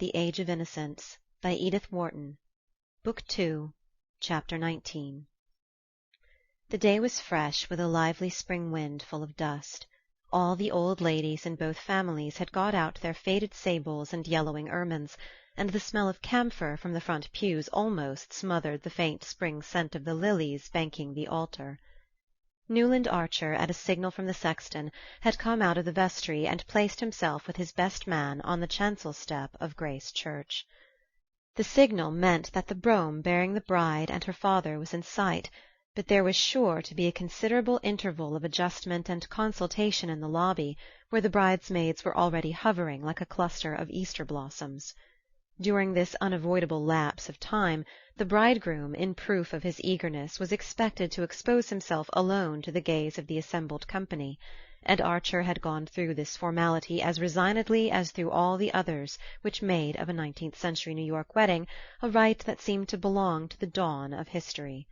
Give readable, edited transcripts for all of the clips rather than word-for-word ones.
The Age of Innocence by Edith Wharton. Book 2, Chapter 19. The day was fresh, with a lively spring wind full of dust. All the old ladies in both families had got out their faded sables and yellowing ermines, and the smell of camphor from the front pews almost smothered the faint spring scent of the lilies banking the altar. Newland Archer, at a signal from the sexton, had come out of the vestry and placed himself with his best man on the chancel-step of Grace Church. The signal meant that the brougham bearing the bride and her father was in sight, but there was sure to be a considerable interval of adjustment and consultation in the lobby, where the bridesmaids were already hovering like a cluster of Easter blossoms. During this unavoidable lapse of time, the bridegroom, in proof of his eagerness, was expected to expose himself alone to the gaze of the assembled company, and Archer had gone through this formality as resignedly as through all the others which made of a 19th-century New York wedding a rite that seemed to belong to the dawn of history.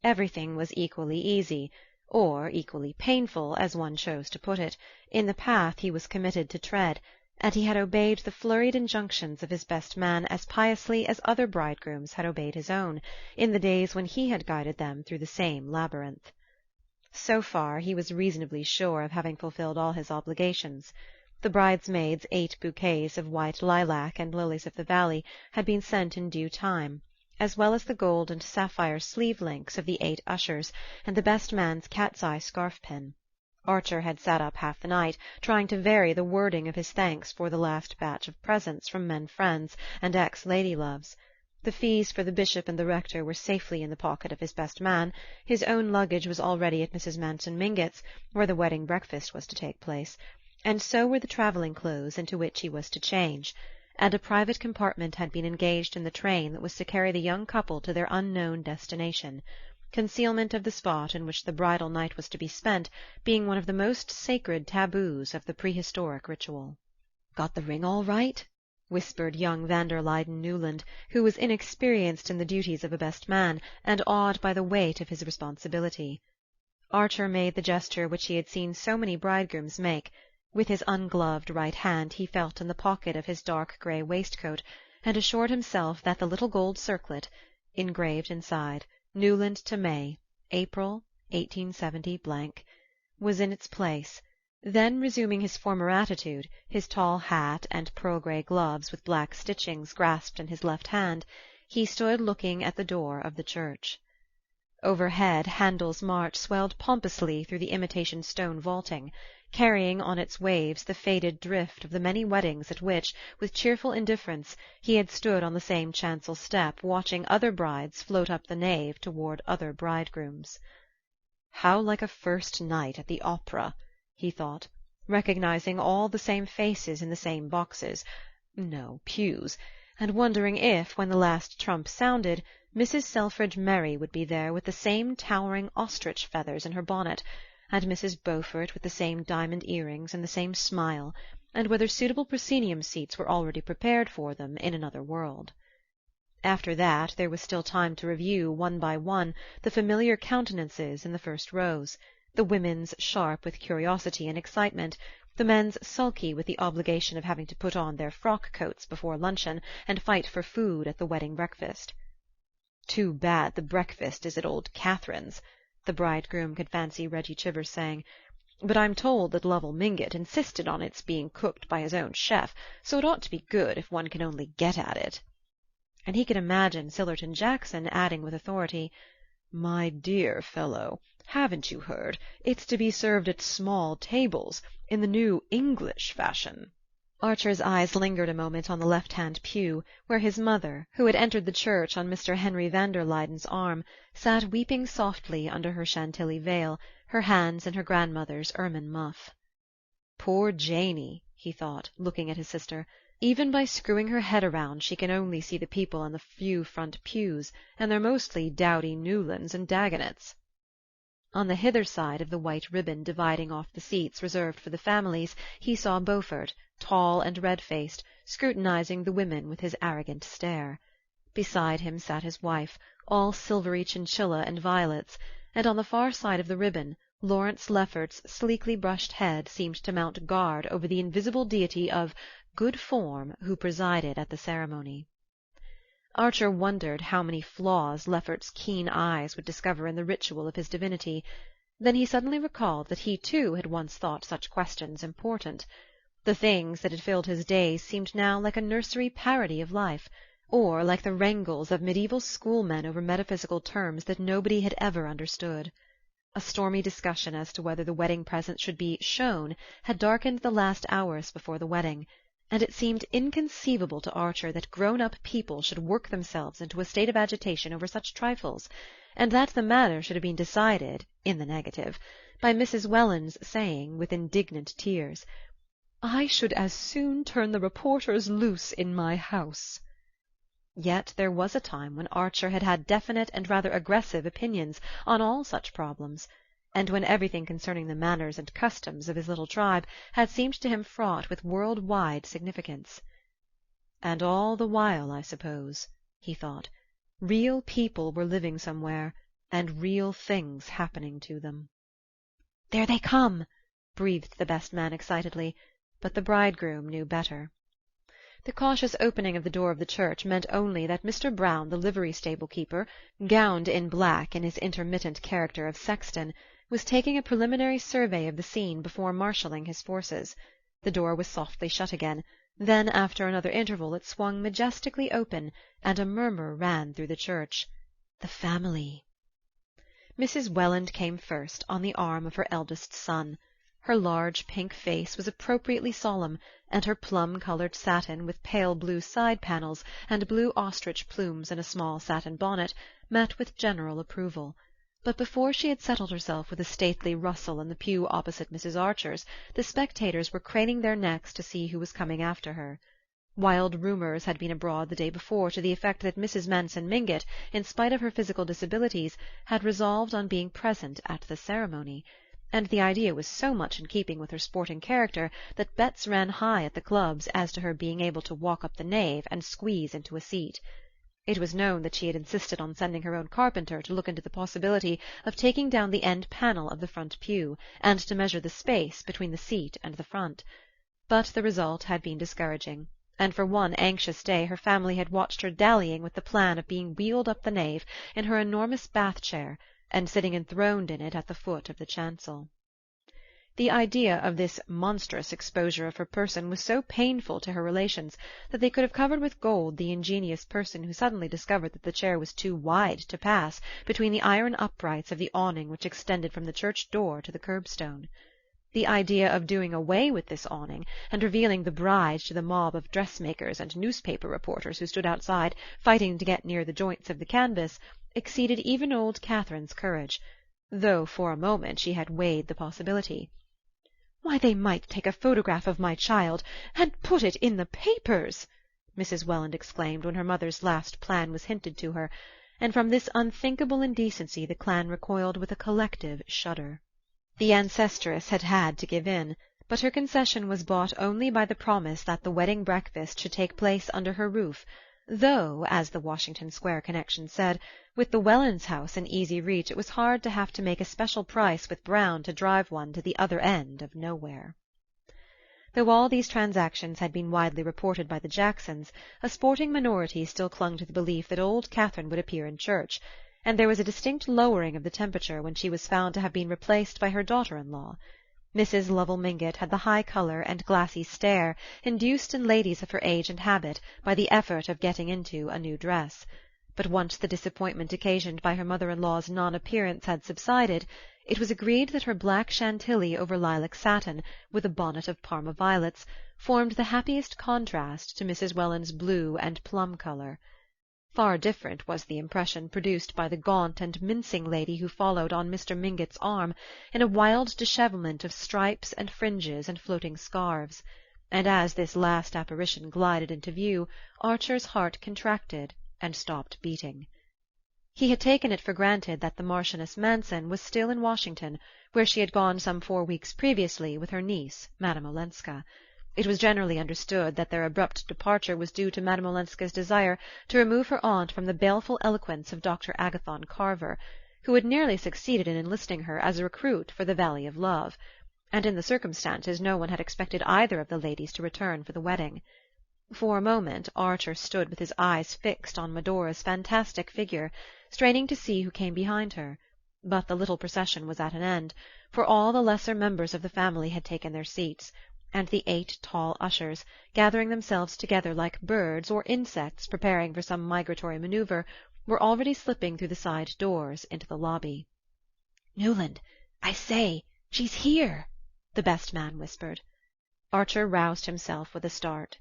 Everything was equally easy, or equally painful, as one chose to put it, in the path he was committed to tread, and he had obeyed the flurried injunctions of his best man as piously as other bridegrooms had obeyed his own, in the days when he had guided them through the same labyrinth. So far he was reasonably sure of having fulfilled all his obligations. The bridesmaids' 8 bouquets of white lilac and lilies-of-the-valley had been sent in due time, as well as the gold and sapphire sleeve-links of the 8 ushers and the best man's cat's-eye scarf-pin. Archer had sat up half the night, trying to vary the wording of his thanks for the last batch of presents from men friends and ex-lady-loves. The fees for the bishop and the rector were safely in the pocket of his best man, his own luggage was already at Mrs. Manson Mingott's, where the wedding breakfast was to take place, and so were the travelling clothes into which he was to change, and a private compartment had been engaged in the train that was to carry the young couple to their unknown destination, concealment of the spot in which the bridal night was to be spent being one of the most sacred taboos of the prehistoric ritual. "Got the ring all right?" whispered young van der Luyden Newland, who was inexperienced in the duties of a best man and awed by the weight of his responsibility. Archer made the gesture which he had seen so many bridegrooms make. With his ungloved right hand he felt in the pocket of his dark grey waistcoat, and assured himself that the little gold circlet, engraved inside, "Newland to May, April, 187 ," was in its place. Then, resuming his former attitude, his tall hat and pearl-grey gloves with black stitchings grasped in his left hand, he stood looking at the door of the church. Overhead Handel's march swelled pompously through the imitation stone vaulting, carrying on its waves the faded drift of the many weddings at which, with cheerful indifference, he had stood on the same chancel step watching other brides float up the nave toward other bridegrooms. "How like a first night at the opera!" he thought, recognizing all the same faces in the same pews, and wondering if, when the last trump sounded, Mrs. Selfridge Merry would be there with the same towering ostrich feathers in her bonnet, and Mrs. Beaufort with the same diamond earrings and the same smile, and whether suitable proscenium seats were already prepared for them in another world. After that there was still time to review, one by one, the familiar countenances in the first rows, the women's sharp with curiosity and excitement, the men's sulky with the obligation of having to put on their frock-coats before luncheon and fight for food at the wedding breakfast. "Too bad the breakfast is at old Catherine's," the bridegroom could fancy Reggie Chivers saying, "but I'm told that Lovell Mingott insisted on its being cooked by his own chef, so it ought to be good if one can only get at it." And he could imagine Sillerton Jackson adding with authority, "My dear fellow, haven't you heard? It's to be served at small tables, in the new English fashion." Archer's eyes lingered a moment on the left-hand pew, where his mother, who had entered the church on Mr. Henry van der Luyden's arm, sat weeping softly under her Chantilly veil, her hands in her grandmother's ermine muff. "Poor Janey," he thought, looking at his sister. "Even by screwing her head around she can only see the people in the few front pews, and they're mostly dowdy Newlands and Dagonets." On the hither side of the white ribbon dividing off the seats reserved for the families he saw Beaufort, tall and red-faced, scrutinizing the women with his arrogant stare. Beside him sat his wife, all silvery chinchilla and violets, and on the far side of the ribbon Lawrence Lefferts's sleekly brushed head seemed to mount guard over the invisible deity of good form, who presided at the ceremony. Archer wondered how many flaws Lefferts's keen eyes would discover in the ritual of his divinity. Then he suddenly recalled that he too had once thought such questions important. The things that had filled his days seemed now like a nursery parody of life, or like the wrangles of medieval schoolmen over metaphysical terms that nobody had ever understood. A stormy discussion as to whether the wedding presents should be shown had darkened the last hours before the wedding, and it seemed inconceivable to Archer that grown-up people should work themselves into a state of agitation over such trifles, and that the matter should have been decided, in the negative, by Mrs. Welland's saying, with indignant tears, "I should as soon turn the reporters loose in my house." Yet there was a time when Archer had had definite and rather aggressive opinions on all such problems, and when everything concerning the manners and customs of his little tribe had seemed to him fraught with world-wide significance. And all the while, I suppose, he thought, real people were living somewhere, and real things happening to them. "There they come!" breathed the best man excitedly, but the bridegroom knew better. The cautious opening of the door of the church meant only that Mr. Brown, the livery-stable keeper, gowned in black in his intermittent character of sexton, was taking a preliminary survey of the scene before marshalling his forces. The door was softly shut again, then after another interval it swung majestically open, and a murmur ran through the church. The family! Mrs. Welland came first, on the arm of her eldest son. Her large pink face was appropriately solemn, and her plum-coloured satin with pale blue side-panels and blue ostrich plumes in a small satin bonnet met with general approval. But before she had settled herself with a stately rustle in the pew opposite Mrs. Archer's, the spectators were craning their necks to see who was coming after her. Wild rumours had been abroad the day before to the effect that Mrs. Manson Mingott, in spite of her physical disabilities, had resolved on being present at the ceremony, and the idea was so much in keeping with her sporting character that bets ran high at the clubs as to her being able to walk up the nave and squeeze into a seat. It was known that she had insisted on sending her own carpenter to look into the possibility of taking down the end panel of the front pew, and to measure the space between the seat and the front. But the result had been discouraging, and for one anxious day her family had watched her dallying with the plan of being wheeled up the nave in her enormous bath-chair, and sitting enthroned in it at the foot of the chancel. The idea of this monstrous exposure of her person was so painful to her relations that they could have covered with gold the ingenious person who suddenly discovered that the chair was too wide to pass between the iron uprights of the awning which extended from the church door to the curbstone. The idea of doing away with this awning, and revealing the bride to the mob of dressmakers and newspaper reporters who stood outside, fighting to get near the joints of the canvas, exceeded even old Catherine's courage, though for a moment she had weighed the possibility. "Why, they might take a photograph of my child and put it in the papers!" Mrs. Welland exclaimed when her mother's last plan was hinted to her, and from this unthinkable indecency the clan recoiled with a collective shudder. The ancestress had had to give in, but her concession was bought only by the promise that the wedding breakfast should take place under her roof, though, as the Washington Square connection said, with the Wellands' house in easy reach it was hard to have to make a special price with Brown to drive one to the other end of nowhere. Though all these transactions had been widely reported by the Jacksons, a sporting minority still clung to the belief that old Catherine would appear in church, and there was a distinct lowering of the temperature when she was found to have been replaced by her daughter-in-law. Mrs. Lovell Mingott had the high colour and glassy stare induced in ladies of her age and habit by the effort of getting into a new dress. But once the disappointment occasioned by her mother-in-law's non-appearance had subsided, it was agreed that her black chantilly over lilac satin, with a bonnet of Parma violets, formed the happiest contrast to Mrs. Welland's blue and plum colour. Far different was the impression produced by the gaunt and mincing lady who followed on Mr. Mingott's arm, in a wild dishevelment of stripes and fringes and floating scarves, and as this last apparition glided into view Archer's heart contracted and stopped beating. He had taken it for granted that the Marchioness Manson was still in Washington, where she had gone some 4 weeks previously with her niece, Madame Olenska. It was generally understood that their abrupt departure was due to Madame Olenska's desire to remove her aunt from the baleful eloquence of Dr. Agathon Carver, who had nearly succeeded in enlisting her as a recruit for the Valley of Love, and in the circumstances no one had expected either of the ladies to return for the wedding. For a moment Archer stood with his eyes fixed on Medora's fantastic figure, straining to see who came behind her, but the little procession was at an end, for all the lesser members of the family had taken their seats, and the 8 tall ushers, gathering themselves together like birds or insects preparing for some migratory manoeuvre, were already slipping through the side doors into the lobby. "Newland, I say, she's here!" the best man whispered. Archer roused himself with a start.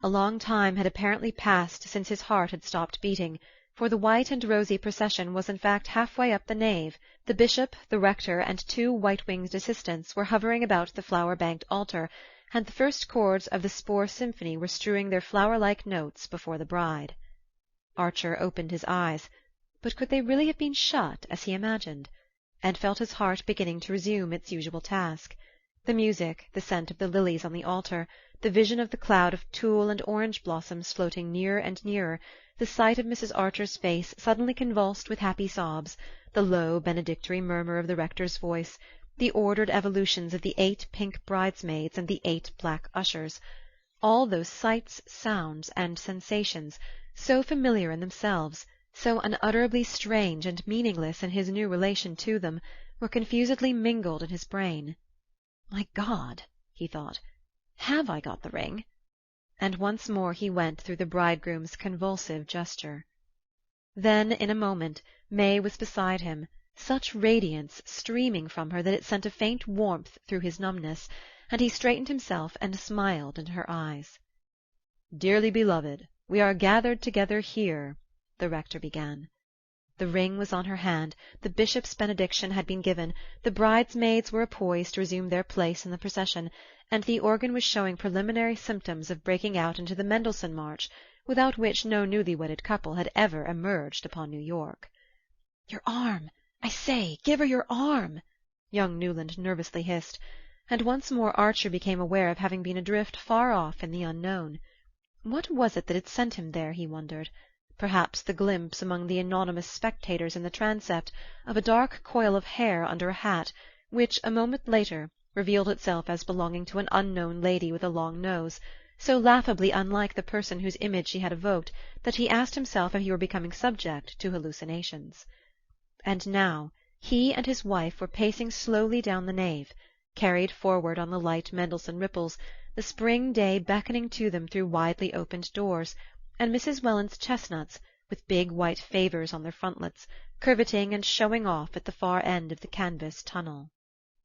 A long time had apparently passed since his heart had stopped beating, for the white and rosy procession was in fact half-way up the nave. The bishop, the rector, and 2 white-winged assistants were hovering about the flower-banked altar, and the first chords of the Spohr Symphony were strewing their flower-like notes before the bride. Archer opened his eyes, but could they really have been shut, as he imagined? And felt his heart beginning to resume its usual task. The music, the scent of the lilies on the altar, the vision of the cloud of tulle and orange blossoms floating nearer and nearer, the sight of Mrs. Archer's face suddenly convulsed with happy sobs, the low benedictory murmur of the rector's voice, the ordered evolutions of the 8 pink bridesmaids and the 8 black ushers, all those sights, sounds, and sensations, so familiar in themselves, so unutterably strange and meaningless in his new relation to them, were confusedly mingled in his brain. "My God," he thought, "have I got the ring?" And once more he went through the bridegroom's convulsive gesture. Then, in a moment, May was beside him, such radiance streaming from her that it sent a faint warmth through his numbness, and he straightened himself and smiled into her eyes. "Dearly beloved, we are gathered together here," the rector began. The ring was on her hand, the bishop's benediction had been given, the bridesmaids were poised to resume their place in the procession, and the organ was showing preliminary symptoms of breaking out into the Mendelssohn March, without which no newly-wedded couple had ever emerged upon New York. "Your arm! I say, give her your arm!" young Newland nervously hissed, and once more Archer became aware of having been adrift far off in the unknown. What was it that had sent him there, he wondered? Perhaps the glimpse, among the anonymous spectators in the transept, of a dark coil of hair under a hat, which, a moment later, revealed itself as belonging to an unknown lady with a long nose, so laughably unlike the person whose image she had evoked that he asked himself if he were becoming subject to hallucinations. And now he and his wife were pacing slowly down the nave, carried forward on the light Mendelssohn ripples, the spring day beckoning to them through widely opened doors, and Mrs. Welland's chestnuts, with big white favours on their frontlets, curveting and showing off at the far end of the canvas tunnel.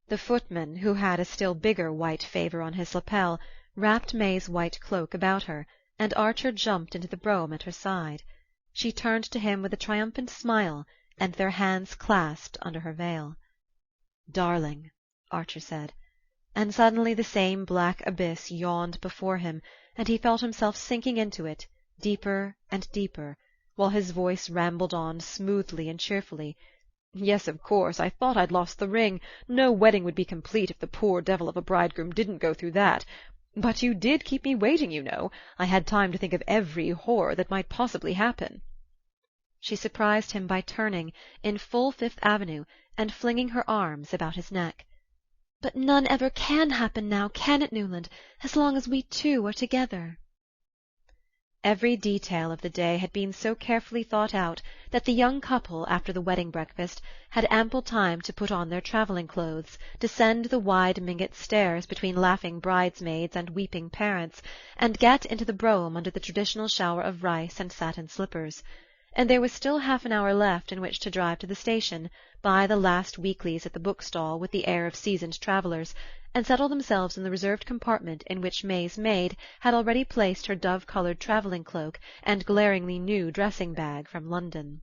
The footman, who had a still bigger white favour on his lapel, wrapped May's white cloak about her, and Archer jumped into the brougham at her side. She turned to him with a triumphant smile, and their hands clasped under her veil. "Darling," Archer said, and suddenly the same black abyss yawned before him, and he felt himself sinking into it, deeper and deeper, while his voice rambled on smoothly and cheerfully. "Yes, of course, I thought I'd lost the ring. No wedding would be complete if the poor devil of a bridegroom didn't go through that. But you did keep me waiting, you know. I had time to think of every horror that might possibly happen." She surprised him by turning, in full Fifth Avenue, and flinging her arms about his neck. "But none ever can happen now, can it, Newland, as long as we 2 are together?" Every detail of the day had been so carefully thought out that the young couple, after the wedding breakfast, had ample time to put on their travelling clothes, descend the wide Mingott stairs between laughing bridesmaids and weeping parents, and get into the brougham under the traditional shower of rice and satin slippers. And there was still half an hour left in which to drive to the station, buy the last weeklies at the bookstall with the air of seasoned travellers, and settle themselves in the reserved compartment in which May's maid had already placed her dove-coloured travelling cloak and glaringly new dressing-bag from London.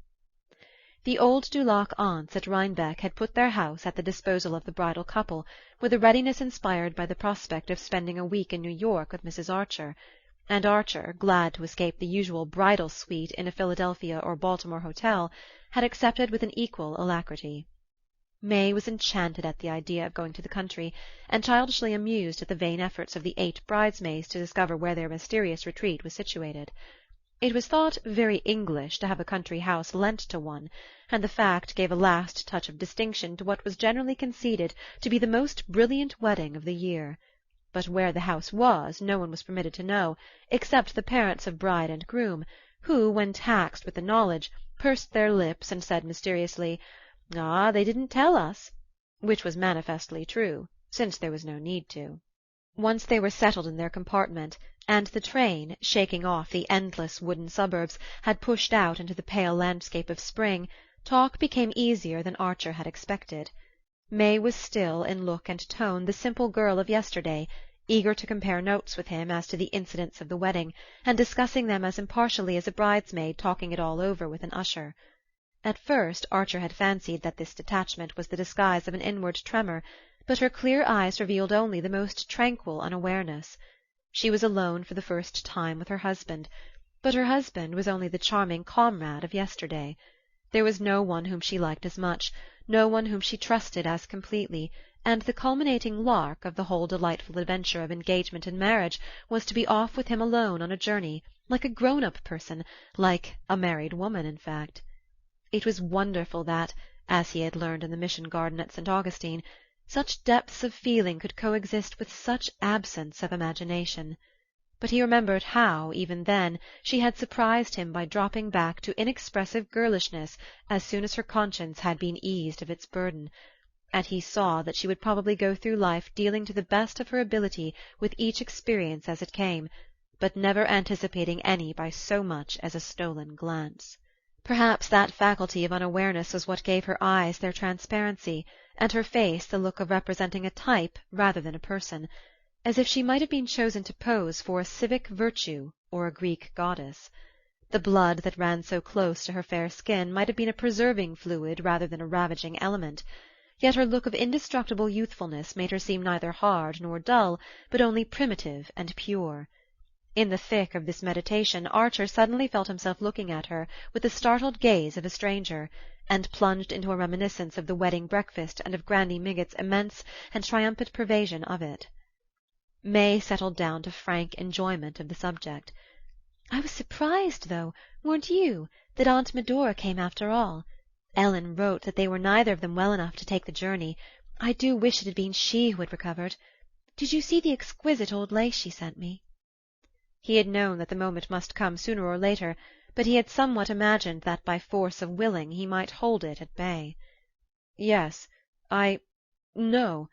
The old Dulac aunts at Rhinebeck had put their house at the disposal of the bridal couple, with a readiness inspired by the prospect of spending a week in New York with Mrs. Archer, and Archer, glad to escape the usual bridal suite in a Philadelphia or Baltimore hotel, had accepted with an equal alacrity. May was enchanted at the idea of going to the country, and childishly amused at the vain efforts of the 8 bridesmaids to discover where their mysterious retreat was situated. It was thought very English to have a country house lent to one, and the fact gave a last touch of distinction to what was generally conceded to be the most brilliant wedding of the year. But where the house was no one was permitted to know, except the parents of bride and groom, who, when taxed with the knowledge, pursed their lips and said mysteriously, "Ah, they didn't tell us," which was manifestly true, since there was no need to. Once they were settled in their compartment, and the train, shaking off the endless wooden suburbs, had pushed out into the pale landscape of spring, talk became easier than Archer had expected. May was still, in look and tone, the simple girl of yesterday, eager to compare notes with him as to the incidents of the wedding, and discussing them as impartially as a bridesmaid talking it all over with an usher. At first Archer had fancied that this detachment was the disguise of an inward tremor, but her clear eyes revealed only the most tranquil unawareness. She was alone for the first time with her husband, but her husband was only the charming comrade of yesterday. There was no one whom she liked as much, no one whom she trusted as completely, and the culminating lark of the whole delightful adventure of engagement and marriage was to be off with him alone on a journey, like a grown-up person, like a married woman, in fact. It was wonderful that, as he had learned in the mission garden at St. Augustine, such depths of feeling could coexist with such absence of imagination. But he remembered how, even then, she had surprised him by dropping back to inexpressive girlishness as soon as her conscience had been eased of its burden, and he saw that she would probably go through life dealing to the best of her ability with each experience as it came, but never anticipating any by so much as a stolen glance. Perhaps that faculty of unawareness was what gave her eyes their transparency, and her face the look of representing a type rather than a person, as if she might have been chosen to pose for a civic virtue or a Greek goddess. The blood that ran so close to her fair skin might have been a preserving fluid rather than a ravaging element, yet her look of indestructible youthfulness made her seem neither hard nor dull, but only primitive and pure. In the thick of this meditation Archer suddenly felt himself looking at her with the startled gaze of a stranger, and plunged into a reminiscence of the wedding breakfast and of Granny Mingott's immense and triumphant pervasion of it. May settled down to frank enjoyment of the subject. "I was surprised, though, weren't you, that Aunt Medora came after all? Ellen wrote that they were neither of them well enough to take the journey. I do wish it had been she who had recovered. Did you see the exquisite old lace she sent me?" He had known that the moment must come sooner or later, but he had somewhat imagined that by force of willing he might hold it at bay. "Yes, no.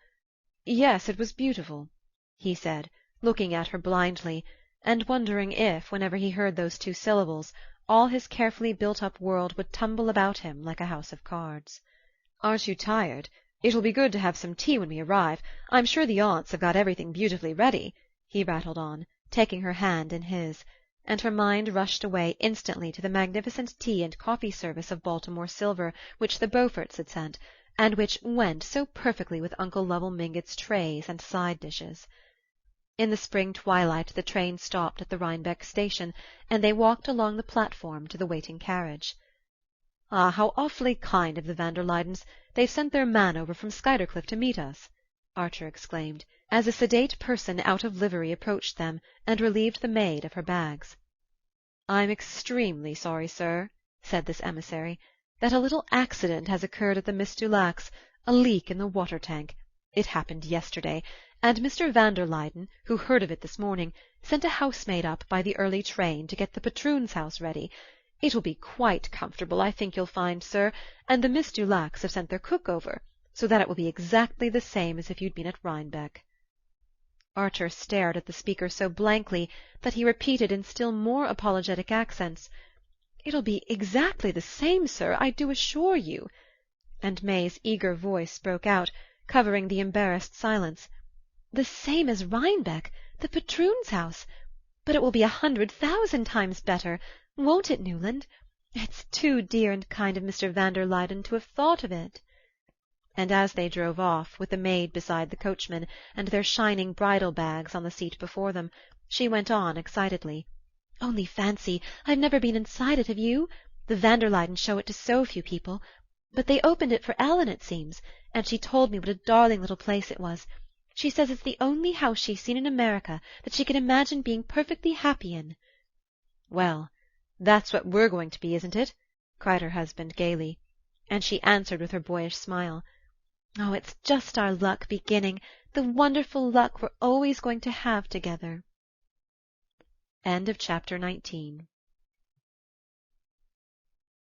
Yes, it was beautiful," he said, looking at her blindly, and wondering if, whenever he heard those two syllables, all his carefully built-up world would tumble about him like a house of cards. "Aren't you tired? It will be good to have some tea when we arrive. I'm sure the aunts have got everything beautifully ready," he rattled on, taking her hand in his, and her mind rushed away instantly to the magnificent tea and coffee service of Baltimore silver which the Beauforts had sent, and which "went" so perfectly with Uncle Lovell Mingott's trays and side-dishes. In the spring twilight the train stopped at the Rhinebeck station, and they walked along the platform to the waiting carriage. "Ah, how awfully kind of the Van der Luydens! They've sent their man over from Skuytercliff to meet us," Archer exclaimed, as a sedate person out of livery approached them and relieved the maid of her bags. "I'm extremely sorry, sir," said this emissary, "that a little accident has occurred at the Miss Dulacs, a leak in the water-tank. It happened yesterday, and Mr. Van der Luyden, who heard of it this morning, sent a housemaid up by the early train to get the patroon's house ready. It will be quite comfortable, I think you'll find, sir, and the Miss Dulacs have sent their cook over, so that it will be exactly the same as if you'd been at Rhinebeck." Archer stared at the speaker so blankly that he repeated in still more apologetic accents, "It'll be exactly the same, sir, I do assure you," and May's eager voice broke out, covering the embarrassed silence, "the same as Rhinebeck, the patroon's house, but it will be 100,000 times better, won't it, Newland? It's too dear and kind of Mr. Van der Luyden to have thought of it." And as they drove off, with the maid beside the coachman, and their shining bridal bags on the seat before them, she went on excitedly, "Only fancy, I've never been inside it, have you? The Van der Luydens show it to so few people. But they opened it for Ellen, it seems, and she told me what a darling little place it was. She says it's the only house she's seen in America that she can imagine being perfectly happy in." "Well, "That's what we're going to be, isn't it?" cried her husband gaily; and she answered with her boyish smile, "Oh, it's just our luck beginning, the wonderful luck we're always going to have together." Chapter 20